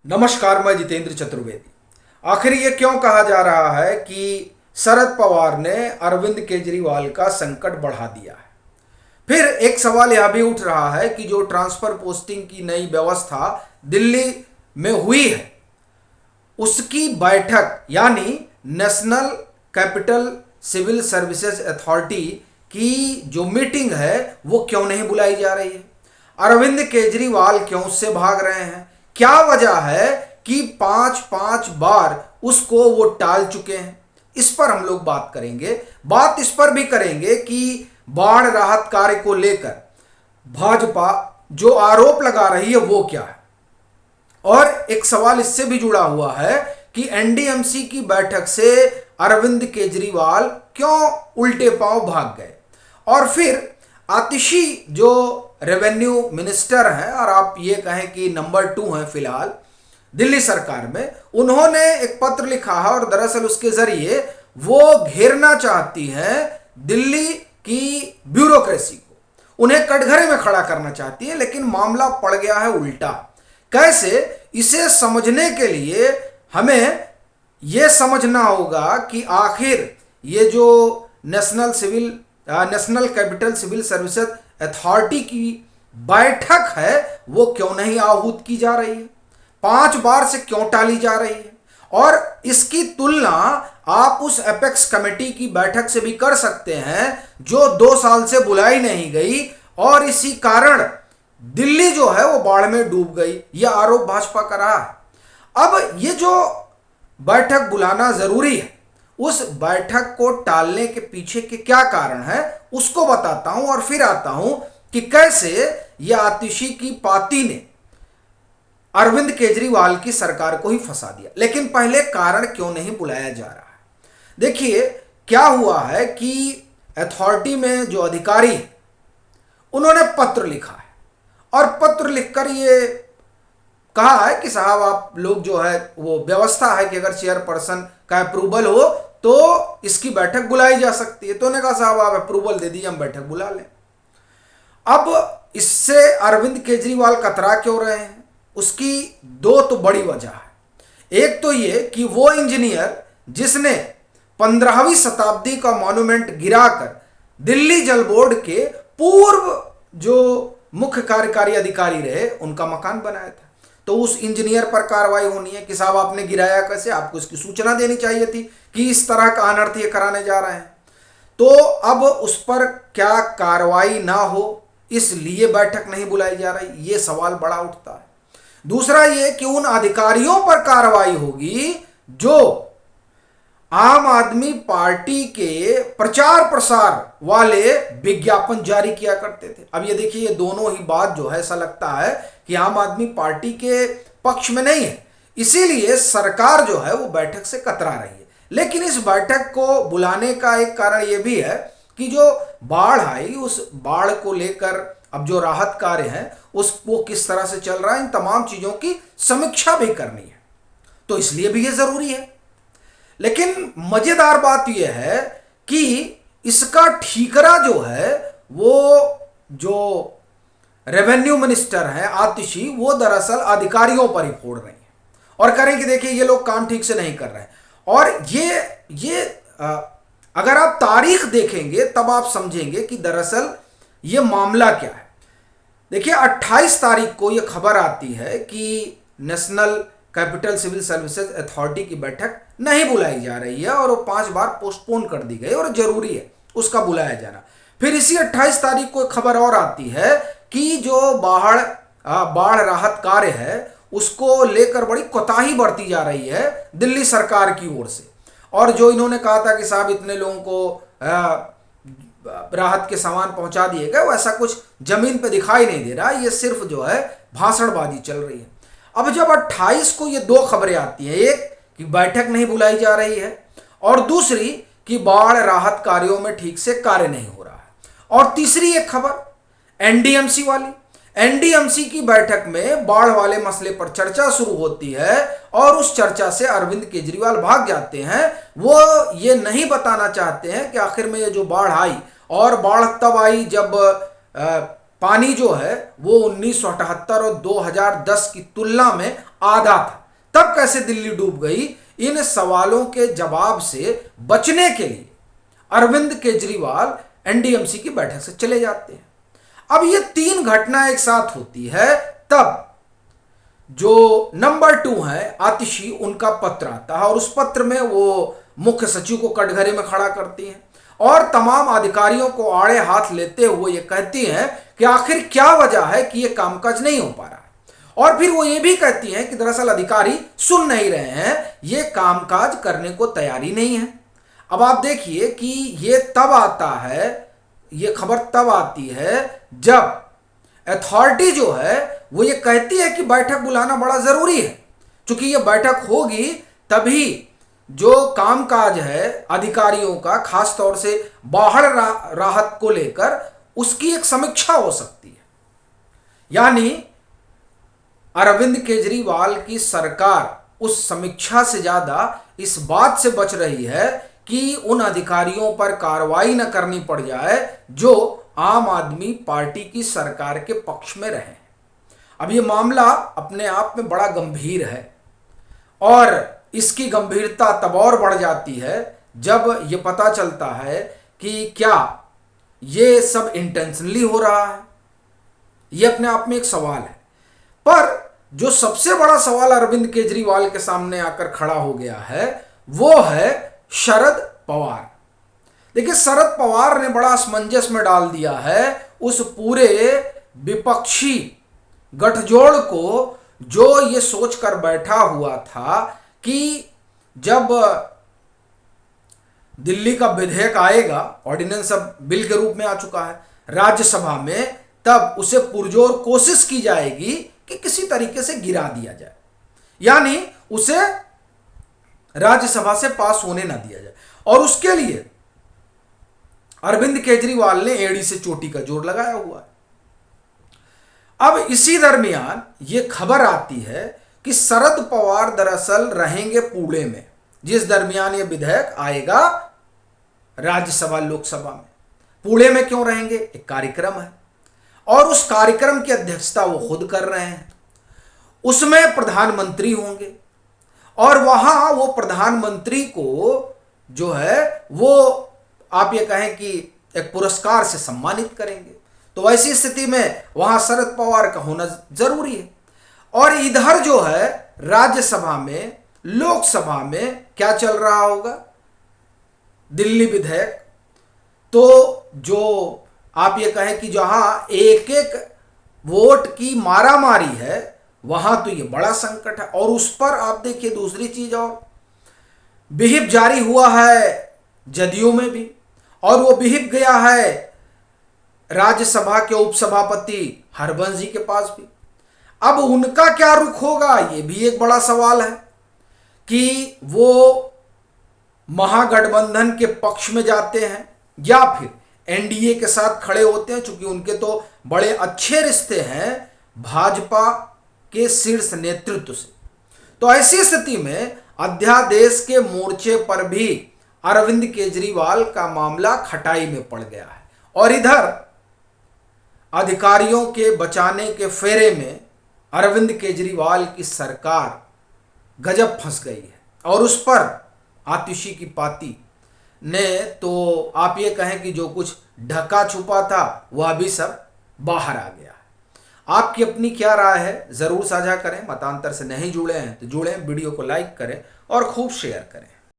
नमस्कार, मैं जितेंद्र चतुर्वेदी। आखिर ये क्यों कहा जा रहा है कि शरद पवार ने अरविंद केजरीवाल का संकट बढ़ा दिया है? फिर एक सवाल यह भी उठ रहा है कि जो ट्रांसफर पोस्टिंग की नई व्यवस्था दिल्ली में हुई है, उसकी बैठक यानी national capital civil services authority की जो मीटिंग है वो क्यों नहीं बुलाई जा रही है? अरविंद केजरीवाल क्यों उससे भाग रहे हैं? क्या वजह है कि पांच पांच बार उसको वो टाल चुके हैं? इस पर हम लोग बात करेंगे। बात इस पर भी करेंगे कि बाढ़ राहत कार्य को लेकर भाजपा जो आरोप लगा रही है वो क्या है, और एक सवाल इससे भी जुड़ा हुआ है कि एनडीएमसी की बैठक से अरविंद केजरीवाल क्यों उल्टे पांव भाग गए। और फिर आतिशी जो रेवेन्यू मिनिस्टर हैं और आप ये कहें कि नंबर 2 हैं फिलहाल दिल्ली सरकार में, उन्होंने एक पत्र लिखा है और दरअसल उसके जरिए वो घेरना चाहती हैं दिल्ली की ब्यूरोक्रेसी को, उन्हें कटघरे में खड़ा करना चाहती है। लेकिन मामला पड़ गया है उल्टा। कैसे? इसे समझने के लिए हमें यह समझना होगा कि आखिर ये जो national capital civil services authority की बैठक है वो क्यों नहीं आहूत की जा रही है, 5 बार से क्यों टाली जा रही है। और इसकी तुलना आप उस एपेक्स कमेटी की बैठक से भी कर सकते हैं जो 2 साल से बुलाई नहीं गई और इसी कारण दिल्ली जो है वो बाढ़ में डूब गई। यह आरोप भाजपा कर रहा है। अब ये जो बैठक बुलाना जरूरी है, उस बैठक को टालने के पीछे के क्या कारण है उसको बताता हूं और फिर आता हूं कि कैसे यह आतिशी की पार्टी ने अरविंद केजरीवाल की सरकार को ही फंसा दिया। लेकिन पहले कारण क्यों नहीं बुलाया जा रहा है। देखिए क्या हुआ है कि अथॉरिटी में जो अधिकारी है उन्होंने पत्र लिखा है और पत्र लिखकर ये कहा है कि साहब आप लोग जो है वो व्यवस्था है कि अगर चेयरपर्सन का अप्रूवल हो तो इसकी बैठक बुलाई जा सकती है। तो उन्होंने कहा साहब आप अप्रूवल दे दीजिए, हम बैठक बुला लें। अब इससे अरविंद केजरीवाल कतरा क्यों रहे हैं? उसकी 2 तो बड़ी वजह है। एक तो ये कि वो इंजीनियर जिसने 15वीं शताब्दी का मॉन्यूमेंट गिराकर दिल्ली जल बोर्ड के पूर्व जो मुख्य कार्यकारी अधिकारी रहे उनका मकान बनाया था, तो उस इंजीनियर पर कार्रवाई होनी है कि साहब आपने गिराया कैसे, आपको इसकी सूचना देनी चाहिए थी कि इस तरह का अनर्थ ये कराने जा रहे हैं। तो अब उस पर क्या कार्रवाई ना हो इसलिए बैठक नहीं बुलाई जा रही, ये सवाल बड़ा उठता है। दूसरा ये कि उन अधिकारियों पर कार्रवाई होगी जो आम आदमी पार्टी के प्रचार प्रसार वाले विज्ञापन जारी किया करते थे। अब ये देखिए, ये दोनों ही बात जो है ऐसा लगता है कि आम आदमी पार्टी के पक्ष में नहीं है, इसीलिए सरकार जो है वो बैठक से कतरा रही है। लेकिन इस बैठक को बुलाने का एक कारण यह भी है कि जो बाढ़ आई उस बाढ़ को लेकर अब जो राहत कार्य है उसको किस तरह से चल रहा है, इन तमाम चीजों की समीक्षा भी करनी है, तो इसलिए भी ये जरूरी है। लेकिन मजेदार बात यह है कि इसका ठीकरा जो है वो जो रेवेन्यू मिनिस्टर है आतिशी, वो दरअसल अधिकारियों पर ही फोड़ रही है और करें कि देखिए ये लोग काम ठीक से नहीं कर रहे हैं। और ये अगर आप तारीख देखेंगे तब आप समझेंगे कि दरअसल ये मामला क्या है। देखिए 28 तारीख को ये खबर आती है कि national capital civil services authority की बैठक नहीं बुलाई जा रही है और वो 5 बार पोस्टपोन कर दी गई और जरूरी है उसका बुलाया जाना। फिर इसी 28 तारीख को खबर और आती है कि जो बाढ़ राहत कार्य है उसको लेकर बड़ी कोताही बरती जा रही है दिल्ली सरकार की ओर से, और जो इन्होंने कहा था कि साहब इतने लोगों को राहत के सामान पहुंचा दिए गए, वैसा कुछ जमीन पे दिखाई नहीं दे रहा, ये सिर्फ जो है भाषणबाजी चल रही है। अब जब 28 को ये 2 खबरें आती हैं, एक कि बैठक नहीं बुलाई जा रही है और दूसरी कि बाढ़ राहत कार्यों में ठीक से कार्य नहीं हो रहा है, और तीसरी एक खबर एनडीएमसी वाली। एनडीएमसी की बैठक में बाढ़ वाले मसले पर चर्चा शुरू होती है और उस चर्चा से अरविंद केजरीवाल भाग जाते हैं। वो ये नहीं बताना चाहते हैं कि आखिर में ये जो बाढ़ आई, और बाढ़ तब आई जब पानी जो है वो 1978 और 2010 की तुलना में आधा था। तब कैसे दिल्ली डूब गई, इन सवालों के जवाब से बचने के लिए अरविंद केजरीवाल एनडीएमसी की बैठक से चले जाते हैं। अब ये तीन घटना एक साथ होती है, तब जो नंबर 2 है आतिशी, उनका पत्र आता है और उस पत्र में वो मुख्य सचिव को कटघरे में खड़ा करती हैं और तमाम अधिकारियों को आड़े हाथ लेते हुए ये कहती हैं कि आखिर क्या वजह है कि ये कामकाज नहीं हो पा रहा है। और फिर वो ये भी कहती हैं कि दरअसल अधिकारी सुन नहीं रहे हैं, ये कामकाज करने को तैयारी नहीं है। अब आप देखिए कि ये तब आता है, ये खबर तब आती है जब अथॉरिटी जो है वो ये कहती है कि बैठक बुलाना बड़ा जरूरी है, क्योंकि ये बैठक होगी तभी जो कामकाज है अधिकारियों का, खास तौर से बाढ़ राहत को लेकर, उसकी एक समीक्षा हो सकती है। यानी अरविंद केजरीवाल की सरकार उस समीक्षा से ज्यादा इस बात से बच रही है कि उन अधिकारियों पर कार्रवाई न करनी पड़ जाए जो आम आदमी पार्टी की सरकार के पक्ष में रहे। अब ये मामला अपने आप में बड़ा गंभीर है और इसकी गंभीरता तब और बढ़ जाती है जब ये पता चलता है कि क्या ये सब इंटेंशनली हो रहा है। ये अपने आप में एक सवाल है, पर जो सबसे बड़ा सवाल अरविंद केजरीवाल के सामने आकर खड़ा हो गया है वो है शरद पवार। देखिए, शरद पवार ने बड़ा असमंजस में डाल दिया है उस पूरे विपक्षी गठजोड़ को, जो ये सोचकर बैठा हुआ था कि जब दिल्ली का विधेयक आएगा, ऑर्डिनेंस अब बिल के रूप में आ चुका है राज्यसभा में, तब उसे पुरजोर कोशिश की जाएगी कि किसी तरीके से गिरा दिया जाए, यानी उसे राज्यसभा से पास होने ना दिया जाए। और उसके लिए अरविंद केजरीवाल ने एड़ी से चोटी का जोर लगाया हुआ है। अब इसी दरमियान यह खबर आती है कि शरद पवार दरअसल रहेंगे पुणे में, जिस दरमियान यह विधेयक आएगा राज्यसभा लोकसभा में। पुणे में क्यों रहेंगे, एक कार्यक्रम है और उस कार्यक्रम की अध्यक्षता वो खुद कर रहे हैं। उसमें प्रधानमंत्री होंगे और वहां वो प्रधानमंत्री को जो है वो आप ये कहें कि एक पुरस्कार से सम्मानित करेंगे। तो ऐसी स्थिति में वहां शरद पवार का होना जरूरी है। और इधर जो है राज्यसभा में, लोकसभा में क्या चल रहा होगा, दिल्ली विधेयक। तो जो आप ये कहें कि जहां एक एक वोट की मारामारी है, वहां तो ये बड़ा संकट है। और उस पर आप देखिए दूसरी चीज, और विहिप जारी हुआ है जदयू में भी, और वो विहिप गया है राज्यसभा के उपसभापति हरबंस जी के पास भी। अब उनका क्या रुख होगा, ये भी एक बड़ा सवाल है कि वो महागठबंधन के पक्ष में जाते हैं या फिर एनडीए के साथ खड़े होते हैं, चूंकि उनके तो बड़े अच्छे रिश्ते हैं भाजपा के शीर्ष नेतृत्व से। तो ऐसी स्थिति में अध्यादेश के मोर्चे पर भी अरविंद केजरीवाल का मामला खटाई में पड़ गया है। और इधर अधिकारियों के बचाने के फेरे में अरविंद केजरीवाल की सरकार गजब फंस गई है और उस पर आतिशी की पाती ने तो आप ये कहें कि जो कुछ ढका छुपा था वह भी सब बाहर आ गया है। आपकी अपनी क्या राय है जरूर साझा करें। मतांतर से नहीं जुड़े हैं तो जुड़ें, वीडियो को लाइक करें और खूब शेयर करें।